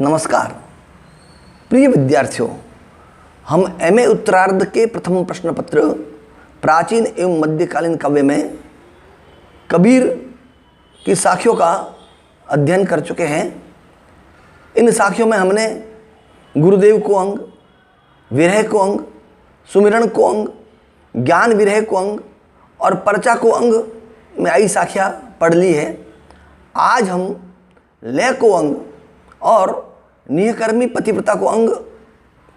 नमस्कार प्रिय विद्यार्थियों, हम एमए उत्तरार्ध के प्रथम प्रश्न पत्र प्राचीन एवं मध्यकालीन काव्य में कबीर की साखियों का अध्ययन कर चुके हैं। इन साखियों में हमने गुरुदेव को अंग, विरह को अंग, सुमिरन को अंग, ज्ञान विरह को अंग और पर्चा को अंग में आई साखियाँ पढ़ ली है। आज हम लय को अंग और नियकर्मी पतिव्रता को अंग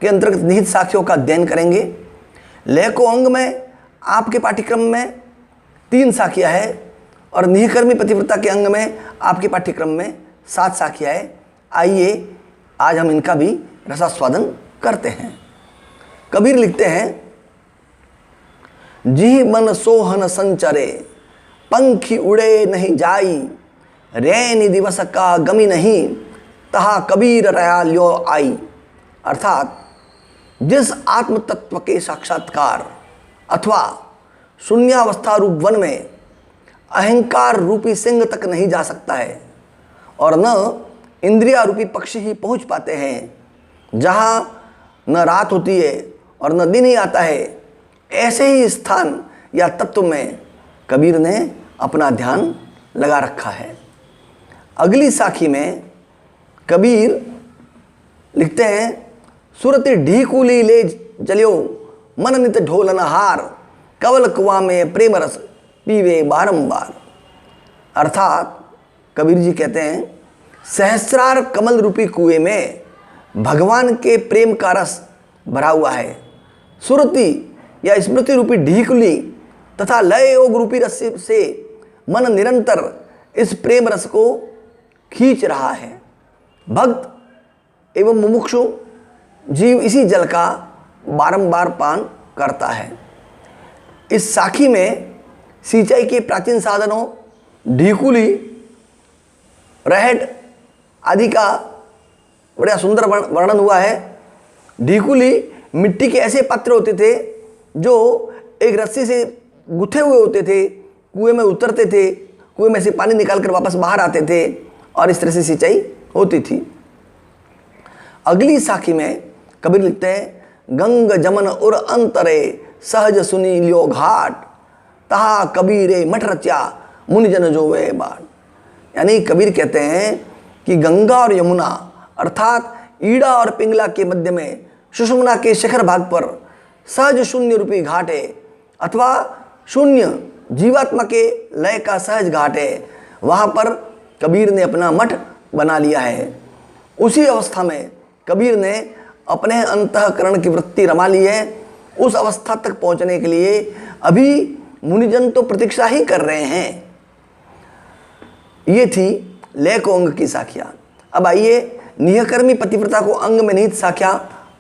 के अंतर्गत निहित साखियों का अध्ययन करेंगे। लय को अंग में आपके पाठ्यक्रम में 3 साखियाँ है और नियकर्मी पतिव्रता के अंग में आपके पाठ्यक्रम में 7 साखियाँ है। आइए आज हम इनका भी रसास्वादन करते हैं। कबीर लिखते हैं, जी मन सोहन संचरे पंखी उड़े नहीं जाई, रैनी दिवस का गमी नहीं, तहा कबीर रया ल्यो आई। अर्थात जिस आत्म तत्व के साक्षात्कार अथवा शून्यावस्था रूप वन में अहंकार रूपी सिंह तक नहीं जा सकता है और न इंद्रिया रूपी पक्षी ही पहुंच पाते हैं, जहाँ न रात होती है और न दिन ही आता है, ऐसे ही स्थान या तत्व में कबीर ने अपना ध्यान लगा रखा है। अगली साखी में कबीर लिखते हैं, सुरति ढीकुली ले जलियो मन नित ढोलन हार, कवल कुआं में प्रेम रस पीवे बारंबार। अर्थात कबीर जी कहते हैं, सहस्रार कमल रूपी कुएं में भगवान के प्रेम का रस भरा हुआ है। सुरति या स्मृति रूपी ढीकुली तथा लय योग रूपी रस से मन निरंतर इस प्रेम रस को खींच रहा है। भक्त एवं मुमुक्षु जीव इसी जल का बारंबार पान करता है। इस साखी में सिंचाई के प्राचीन साधनों ढीकुली, रहट आदि का बड़ा सुंदर वर्णन हुआ है। ढीकुली मिट्टी के ऐसे पात्र होते थे जो एक रस्सी से गुथे हुए होते थे, कुएं में उतरते थे, कुएं में से पानी निकालकर वापस बाहर आते थे और इस तरह से सिंचाई होती थी। अगली साखी में कबीर लिखते हैं, गंग जमन उर अंतरे सहज सुनी लियो घाट, तहा कबीरे मठ रचा मुनिजन जोवे बाट। यानी कबीर कहते हैं कि गंगा और यमुना अर्थात ईड़ा और पिंगला के मध्य में सुषुम्ना के शिखर भाग पर सहज शून्य रूपी घाट है अथवा शून्य जीवात्मा के लय का सहज घाट है। वहाँ पर कबीर ने अपना मठ बना लिया है। उसी अवस्था में कबीर ने अपने अंतःकरण की वृत्ति रमा ली है। उस अवस्था तक पहुँचने के लिए अभी मुनिजन तो प्रतीक्षा ही कर रहे हैं। ये थी लय को अंग की साखियाँ। अब आइए नियकर्मी पतिव्रता को अंग में निहित साखियाँ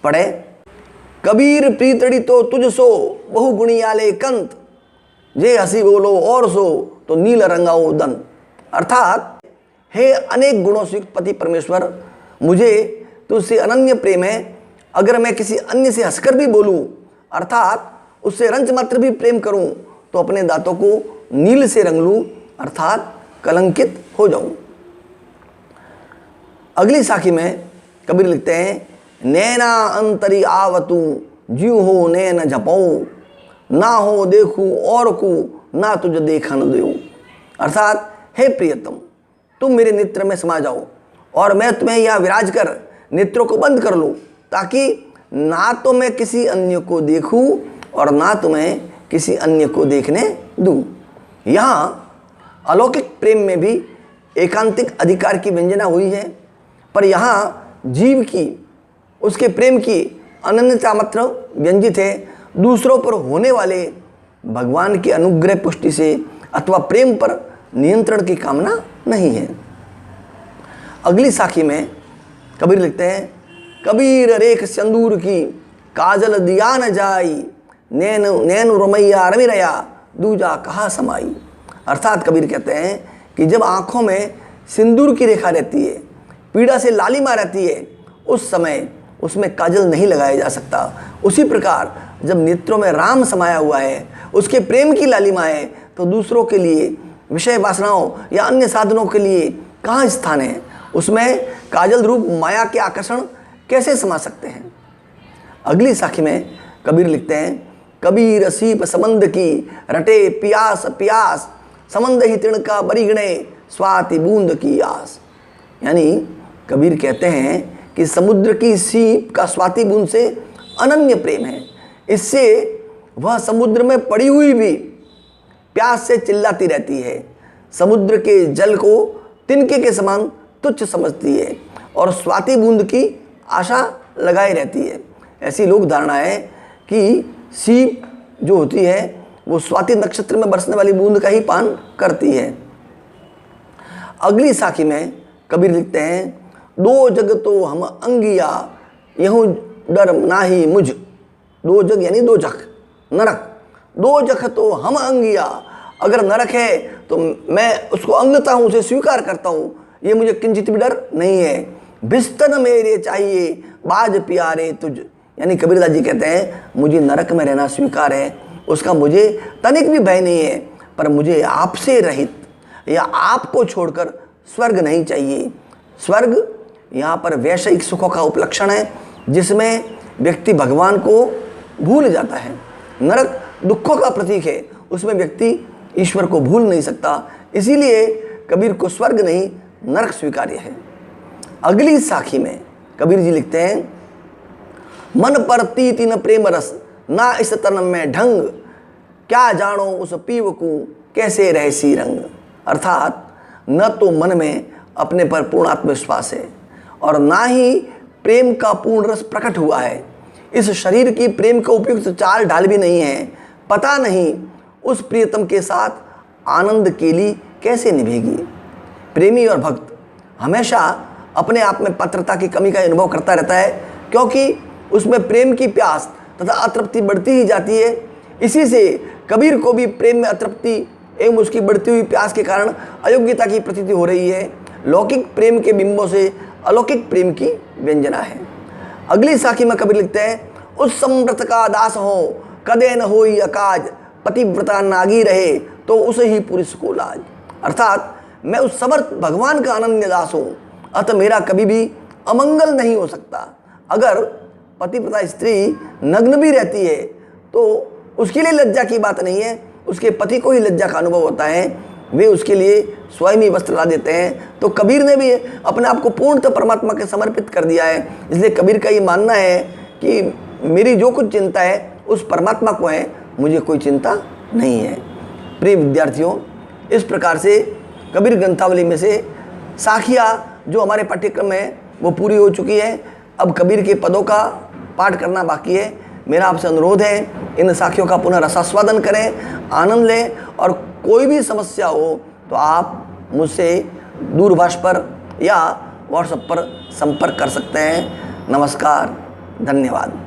पढ़े। कबीर प्रीतड़ी तो तुझ सो बहुगुणी आले कंत, जे हसी बोलो और सो तो नील रंगाओ दंत। अर्थात हे अनेक गुणों से युक्त पति परमेश्वर, मुझे तुझसे अनन्य प्रेम है। अगर मैं किसी अन्य से हंसकर भी बोलूं अर्थात उससे रंच मात्र भी प्रेम करूं तो अपने दांतों को नील से रंग लूं अर्थात कलंकित हो जाऊं। अगली साखी में कबीर लिखते हैं, नैना अंतरी आवतू जीव हो नैन झपाऊं, ना हो देखूं और को ना तुझ देखन देऊं। अर्थात हे प्रियतम, तुम मेरे नेत्र में समा जाओ और मैं तुम्हें यहाँ विराज कर नेत्रों को बंद कर लूँ, ताकि ना तो मैं किसी अन्य को देखूं और ना तुम्हें किसी अन्य को देखने दूँ। यहाँ अलौकिक प्रेम में भी एकांतिक अधिकार की व्यंजना हुई है, पर यहाँ जीव की उसके प्रेम की अनन्यता मात्र व्यंजित है। दूसरों पर होने वाले भगवान की अनुग्रह पुष्टि से अथवा प्रेम पर नियंत्रण की कामना नहीं है। अगली साखी में कबीर लिखते हैं, कबीर रेख सिंदूर की काजल दिया न जाई, नैन रमैया रवि रया दूजा कहा समाई। अर्थात कबीर कहते हैं कि जब आँखों में सिंदूर की रेखा रहती है, पीड़ा से लालिमा रहती है, उस समय उसमें काजल नहीं लगाया जा सकता। उसी प्रकार जब नेत्रों में राम समाया हुआ है, उसके प्रेम की लालिमा है, तो दूसरों के लिए विषय वासनाओं या अन्य साधनों के लिए कहाँ स्थान है। उसमें काजल रूप माया के आकर्षण कैसे समा सकते हैं। अगली साखी में कबीर लिखते हैं, कबीर सीप समंद की रटे पियास पियास, समंद ही तिणका बरिगणे स्वाति बूंद की आस। यानी कबीर कहते हैं कि समुद्र की सीप का स्वाति बूंद से अनन्य प्रेम है। इससे वह समुद्र में पड़ी हुई भी प्यास से चिल्लाती रहती है, समुद्र के जल को तिनके के समान तुच्छ समझती है और स्वाति बूंद की आशा लगाई रहती है। ऐसी लोक धारणा है कि सीप जो होती है वो स्वाति नक्षत्र में बरसने वाली बूंद का ही पान करती है। अगली साखी में कबीर लिखते हैं, दो जग तो हम अंगिया यहूं डर नाही मुझ। दो जग यानी दो जख, नरक। दो जख तो हम अंगिया, अगर नरक है तो मैं उसको अंगता हूँ, उसे स्वीकार करता हूँ, ये मुझे किंचित भी डर नहीं है। बिस्तन मेरे चाहिए बाज प्यारे तुझ। यानी कबीरदास जी कहते हैं, मुझे नरक में रहना स्वीकार है, उसका मुझे तनिक भी भय नहीं है, पर मुझे आपसे रहित या आपको छोड़कर स्वर्ग नहीं चाहिए। स्वर्ग यहाँ पर वैषयिक सुखों का उपलक्षण है, जिसमें व्यक्ति भगवान को भूल जाता है। नरक दुखों का प्रतीक है, उसमें व्यक्ति ईश्वर को भूल नहीं सकता। इसीलिए कबीर को स्वर्ग नहीं नरक स्वीकार्य है। अगली साखी में कबीर जी लिखते हैं, मन पर तीति न प्रेम रस, ना इस तन में ढंग, क्या जानो उस पीव को कैसे रहसी रंग। अर्थात न तो मन में अपने पर पूर्ण आत्मविश्वास है और ना ही प्रेम का पूर्ण रस प्रकट हुआ है। इस शरीर की प्रेम का उपयुक्त चाल ढाल भी नहीं है। पता नहीं उस प्रियतम के साथ आनंद के लिए कैसे निभेगी। प्रेमी और भक्त हमेशा अपने आप में पात्रता की कमी का अनुभव करता रहता है, क्योंकि उसमें प्रेम की प्यास तथा अतृप्ति बढ़ती ही जाती है। इसी से कबीर को भी प्रेम में अतृप्ति एवं उसकी बढ़ती हुई प्यास के कारण अयोग्यता की प्रतीति हो रही है। लौकिक प्रेम के बिंबों से अलौकिक प्रेम की व्यंजना है। अगली साखी में कबीर लिखते हैं, उस समव्रत का दास हो कदे न होई अकाज, पतिव्रता नागी रहे तो उसे ही पुरुष को लाज। अर्थात मैं उस समर्थ भगवान का अनन्य दास हूँ, अतः मेरा कभी भी अमंगल नहीं हो सकता। अगर पतिव्रता स्त्री नग्न भी रहती है तो उसके लिए लज्जा की बात नहीं है, उसके पति को ही लज्जा का अनुभव होता है, वे उसके लिए स्वयं ही वस्त्र ला देते हैं। तो कबीर ने भी अपने आप को पूर्णतः परमात्मा के समर्पित कर दिया है। इसलिए कबीर का ये मानना है कि मेरी जो कुछ चिंता है उस परमात्मा को है, मुझे कोई चिंता नहीं है। प्रिय विद्यार्थियों, इस प्रकार से कबीर ग्रंथावली में से साखियाँ जो हमारे पाठ्यक्रम में वो पूरी हो चुकी है। अब कबीर के पदों का पाठ करना बाकी है। मेरा आपसे अनुरोध है, इन साखियों का पुनः रसास्वादन करें, आनंद लें, और कोई भी समस्या हो तो आप मुझसे दूरभाष पर या व्हाट्सएप पर संपर्क कर सकते हैं। नमस्कार, धन्यवाद।